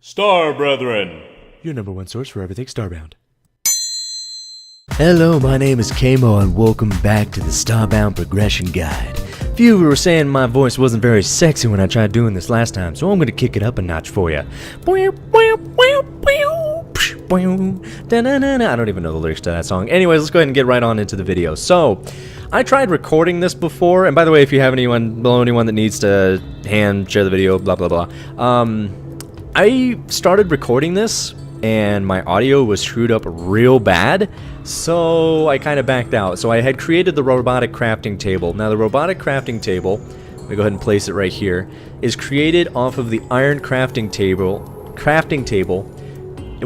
Star Brethren, your number one source for everything Starbound. Hello, my name is Kamo and welcome back to the Starbound Progression Guide. A few were saying my voice wasn't very sexy when I tried doing this last time, so I'm going to kick it up a notch for you. I don't even know the lyrics to that song. Anyways, let's go ahead and get right on into the video. So, I tried recording this before, and by the way, if you have anyone that needs to share the video, blah blah blah. I started recording this, and my audio was screwed up real bad, so I kind of backed out. So I had created the robotic crafting table. Now the robotic crafting table, let me go ahead and place it right here, is created off of the iron crafting table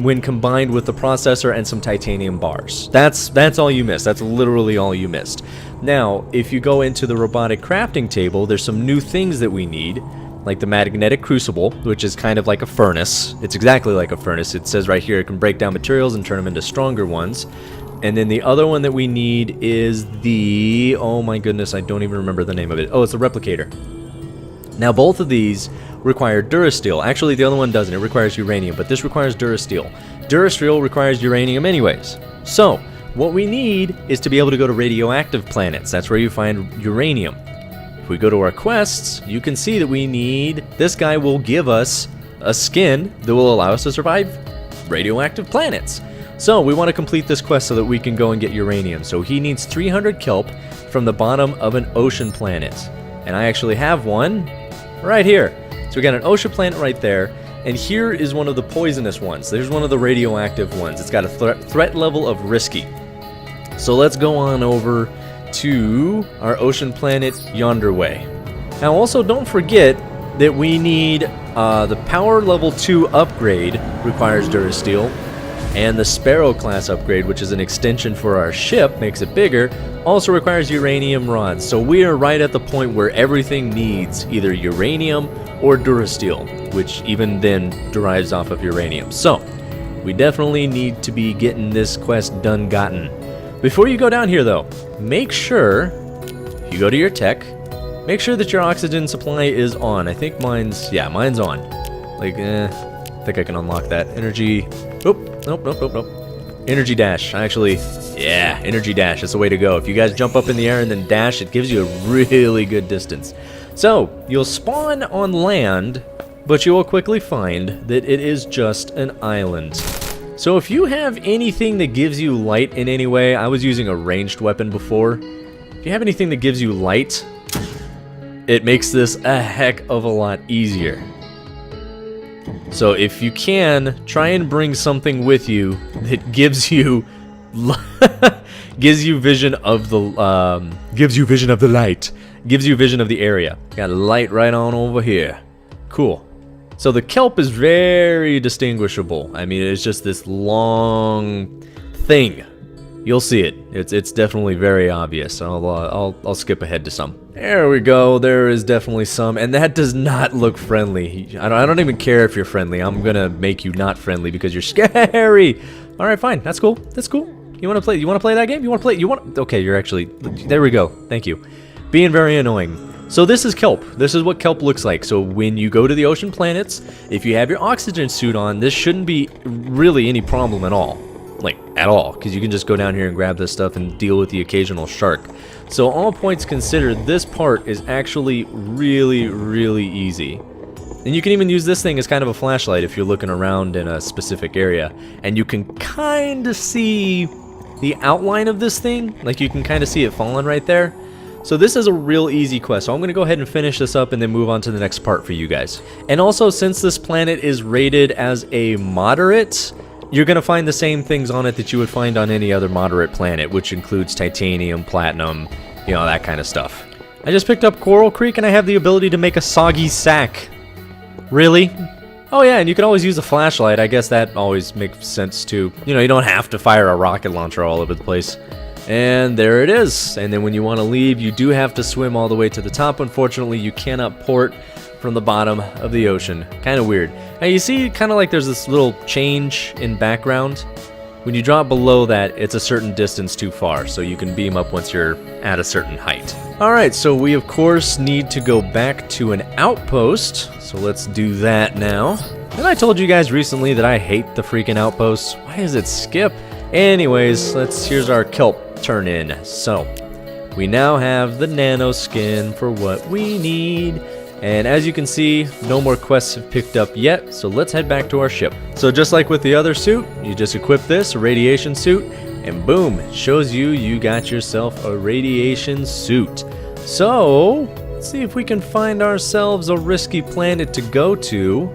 when combined with the processor and some titanium bars. That's all you missed. That's literally all you missed. Now, if you go into the robotic crafting table, there's some new things that we need, like the magnetic crucible, which is kind of like a furnace. It's exactly like a furnace. It says right here it can break down materials and turn them into stronger ones. And then the other one that we need is the, oh my goodness, I don't even remember the name of it. Oh, it's the Replicator. Now both of these require Durasteel. Actually, the other one doesn't. It requires uranium, but this requires Durasteel. Durasteel requires uranium anyways. So, what we need is to be able to go to radioactive planets. That's where you find uranium. If we go to our quests, you can see that we need, this guy will give us a skin that will allow us to survive radioactive planets. So we want to complete this quest so that we can go and get uranium. So he needs 300 kelp from the bottom of an ocean planet. And I actually have one right here. So we got an ocean planet right there. And here is one of the poisonous ones. There's one of the radioactive ones. It's got a threat level of risky. So let's go on over to our ocean planet yonder way. Now also don't forget that we need the power level 2 upgrade requires Durasteel, and the Sparrow class upgrade, which is an extension for our ship, makes it bigger, also requires uranium rods. So we are right at the point where everything needs either uranium or Durasteel, which even then derives off of uranium. So we definitely need to be getting this quest done gotten. Before you go down here though, make sure, if you go to your tech, make sure that your oxygen supply is on. I think mine's on. Like, I think I can unlock that. Energy, nope. Energy dash, actually, yeah, energy dash, that's the way to go. If you guys jump up in the air and then dash, it gives you a really good distance. So, you'll spawn on land, but you will quickly find that it is just an island. So if you have anything that gives you light in any way, I was using a ranged weapon before. If you have anything that gives you light, it makes this a heck of a lot easier. So if you can, try and bring something with you that gives you gives you vision of the light, gives you vision of the area. Got light right on over here. Cool. So the kelp is very distinguishable. I mean, it's just this long thing. You'll see it. It's definitely very obvious. I'll skip ahead to some. There we go. There is definitely some, and that does not look friendly. I don't even care if you're friendly. I'm gonna make you not friendly because you're scary. All right, fine. That's cool. That's cool. You want to play? You want to play that game? You want to play? You want? Okay, you're actually. There we go. Thank you. Being very annoying. So this is kelp. This is what kelp looks like. So when you go to the ocean planets, if you have your oxygen suit on, this shouldn't be really any problem at all. Like, at all. Because you can just go down here and grab this stuff and deal with the occasional shark. So all points considered, this part is actually really, really easy. And you can even use this thing as kind of a flashlight if you're looking around in a specific area. And you can kind of see the outline of this thing. Like, you can kind of see it falling right there. So this is a real easy quest, so I'm going to go ahead and finish this up and then move on to the next part for you guys. And also, since this planet is rated as a moderate, you're going to find the same things on it that you would find on any other moderate planet, which includes titanium, platinum, you know, that kind of stuff. I just picked up Coral Creek and I have the ability to make a soggy sack. Really? Oh yeah, and you can always use a flashlight. I guess that always makes sense too. You know, you don't have to fire a rocket launcher all over the place. And there it is. And then when you want to leave, you do have to swim all the way to the top. Unfortunately, you cannot port from the bottom of the ocean. Kind of weird. Now you see kind of like there's this little change in background. When you drop below that, it's a certain distance too far, so you can beam up once you're at a certain height. Alright, so we of course need to go back to an outpost. So let's do that now. And I told you guys recently that I hate the freaking outposts. Why does it skip? Anyways, here's our Kelp turn in. So, we now have the nano skin for what we need. And as you can see, no more quests have picked up yet, so let's head back to our ship. So just like with the other suit, you just equip this, a radiation suit, and boom, it shows you got yourself a radiation suit. So, let's see if we can find ourselves a risky planet to go to.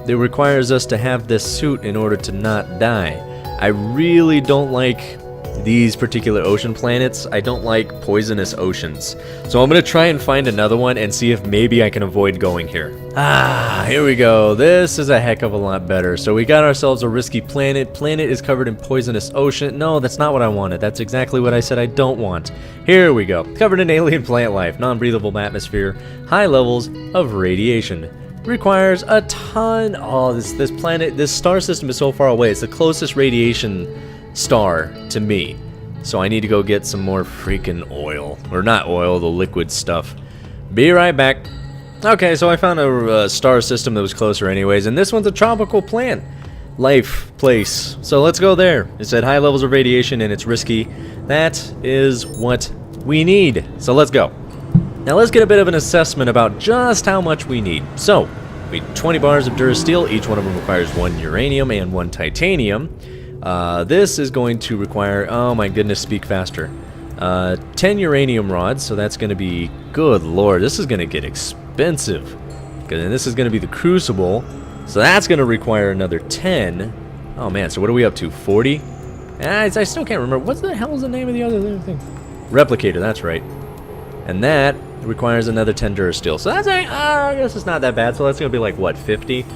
It requires us to have this suit in order to not die. I really don't like these particular ocean planets. I don't like poisonous oceans. So I'm going to try and find another one and see if maybe I can avoid going here. Here we go. This is a heck of a lot better. So we got ourselves a risky planet. Planet is covered in poisonous ocean. No, that's not what I wanted. That's exactly what I said I don't want. Here we go. Covered in alien plant life, non-breathable atmosphere, high levels of radiation. Requires a ton. Oh, this planet, this star system is so far away. It's the closest radiation star to me. So I need to go get some more freaking oil. Or not oil, the liquid stuff. Be right back. Okay, so I found a star system that was closer anyways, and this one's a tropical plant life place. So let's go there. It said high levels of radiation and it's risky. That is what we need. So let's go. Now let's get a bit of an assessment about just how much we need. So, we need 20 bars of Durasteel. Each one of them requires 1 uranium and 1 titanium. This is going to require, oh my goodness, speak faster. 10 uranium rods, so that's going to be, good lord, this is going to get expensive. And this is going to be the Crucible, so that's going to require another 10. Oh man, so what are we up to, 40? I still can't remember. What the hell is the name of the other thing? Replicator, that's right. And that requires another 10 Durasteel. So that's I guess it's not that bad. So that's going to be like, what, 50?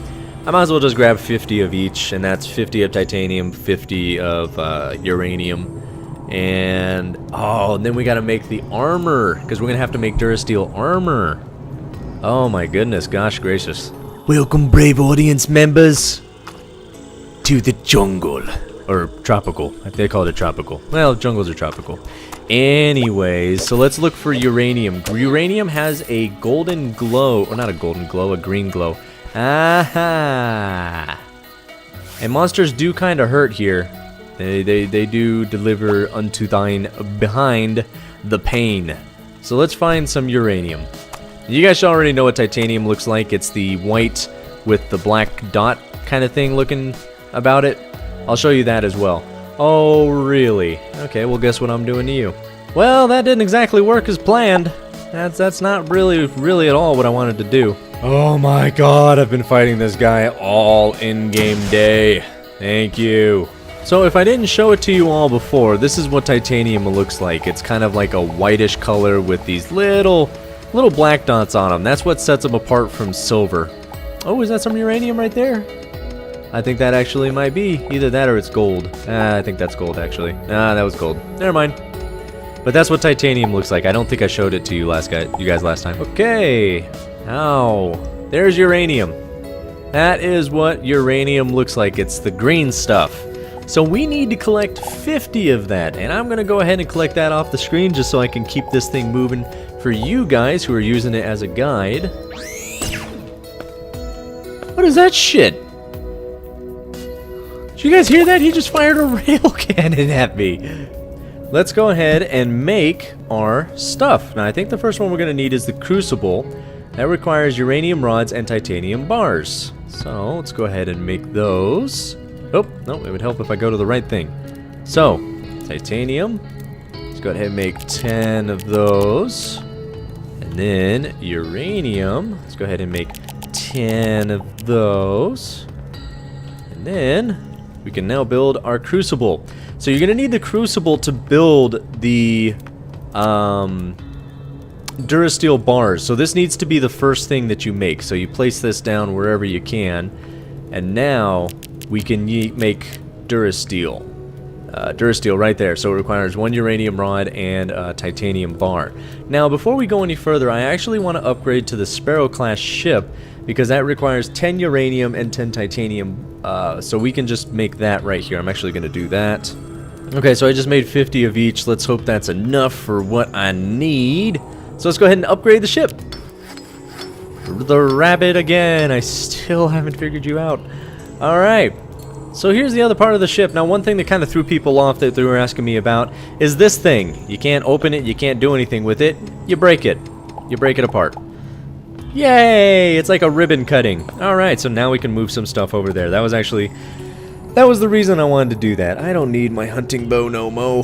I might as well just grab 50 of each. And that's 50 of titanium, 50 of uranium. And, oh, and then we got to make the armor. Because we're going to have to make Durasteel armor. Oh my goodness, gosh gracious. Welcome, brave audience members, to the jungle. Or tropical. They call it tropical. Well, jungles are tropical. Anyways, so let's look for uranium. Uranium has a golden glow, or not a golden glow, a green glow. Aha! And monsters do kind of hurt here. They do deliver unto thine behind the pain. So let's find some uranium. You guys should already know what titanium looks like. It's the white with the black dot kind of thing looking about it. I'll show you that as well. Oh, really? Okay, well, guess what I'm doing to you? Well, that didn't exactly work as planned. That's not really at all what I wanted to do. Oh my god, I've been fighting this guy all in-game day. Thank you. So if I didn't show it to you all before, this is what titanium looks like. It's kind of like a whitish color with these little black dots on them. That's what sets them apart from silver. Oh, is that some uranium right there? I think that actually might be. Either that or it's gold. I think that's gold, actually. That was gold. Never mind. But that's what titanium looks like. I don't think I showed it to you guys last time. Okay. Ow. There's uranium. That is what uranium looks like. It's the green stuff. So we need to collect 50 of that. And I'm going to go ahead and collect that off the screen just so I can keep this thing moving for you guys who are using it as a guide. What is that shit? Did you guys hear that? He just fired a rail cannon at me. Let's go ahead and make our stuff. Now, I think the first one we're going to need is the Crucible. That requires uranium rods and titanium bars. So, let's go ahead and make those. Oh, no, it would help if I go to the right thing. So, titanium. Let's go ahead and make 10 of those. And then, uranium. Let's go ahead and make 10 of those. And then we can now build our Crucible. So you're going to need the Crucible to build the Durasteel bars. So this needs to be the first thing that you make. So you place this down wherever you can. And now we can make Durasteel. Durasteel right there. So it requires 1 uranium rod and a titanium bar. Now before we go any further, I actually want to upgrade to the Sparrow class ship, because that requires 10 uranium and 10 titanium, so we can just make that right here. I'm actually going to do that. Okay, so I just made 50 of each. Let's hope that's enough for what I need. So let's go ahead and upgrade the ship. the rabbit again. I still haven't figured you out. Alright. So here's the other part of the ship. Now, one thing that kind of threw people off that they were asking me about is this thing. You can't open it, you can't do anything with it. You break it. You break it apart. Yay! It's like a ribbon cutting. Alright, so now we can move some stuff over there. That was the reason I wanted to do that. I don't need my hunting bow no mo.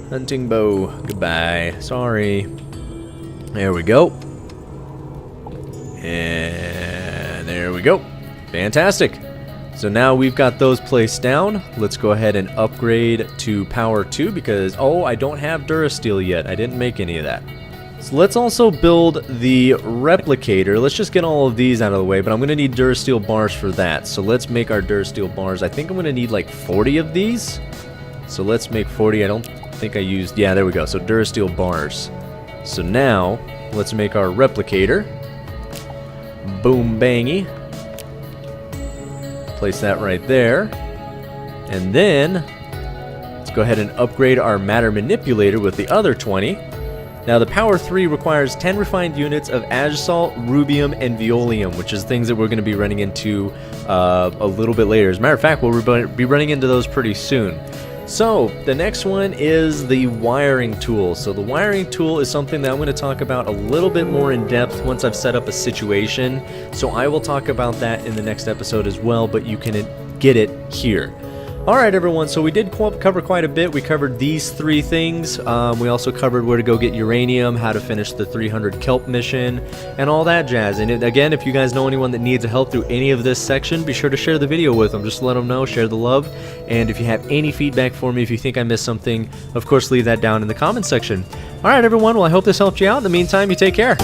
Hunting bow. Goodbye. Sorry. There we go. And there we go. Fantastic. So now we've got those placed down. Let's go ahead and upgrade to power 2 because, oh, I don't have Durasteel yet. I didn't make any of that. So let's also build the Replicator. Let's just get all of these out of the way, but I'm going to need Durasteel bars for that. So let's make our Durasteel bars. I think I'm going to need like 40 of these. So let's make 40. I don't think I used... Yeah, there we go. So Durasteel bars. So now, let's make our Replicator. Boom bangy. Place that right there. And then, let's go ahead and upgrade our matter manipulator with the other 20. Now the power 3 requires 10 refined units of azsalt, rubium, and violium, which is things that we're going to be running into a little bit later. As a matter of fact, we'll be running into those pretty soon. So the next one is the wiring tool. So the wiring tool is something that I'm going to talk about a little bit more in depth once I've set up a situation. So I will talk about that in the next episode as well, but you can get it here. Alright everyone, so we did cover quite a bit. We covered these 3 things. We also covered where to go get uranium, how to finish the 300 Kelp mission, and all that jazz. And again, if you guys know anyone that needs help through any of this section, be sure to share the video with them. Just let them know, share the love. And if you have any feedback for me, if you think I missed something, of course leave that down in the comments section. Alright everyone, well I hope this helped you out. In the meantime, you take care.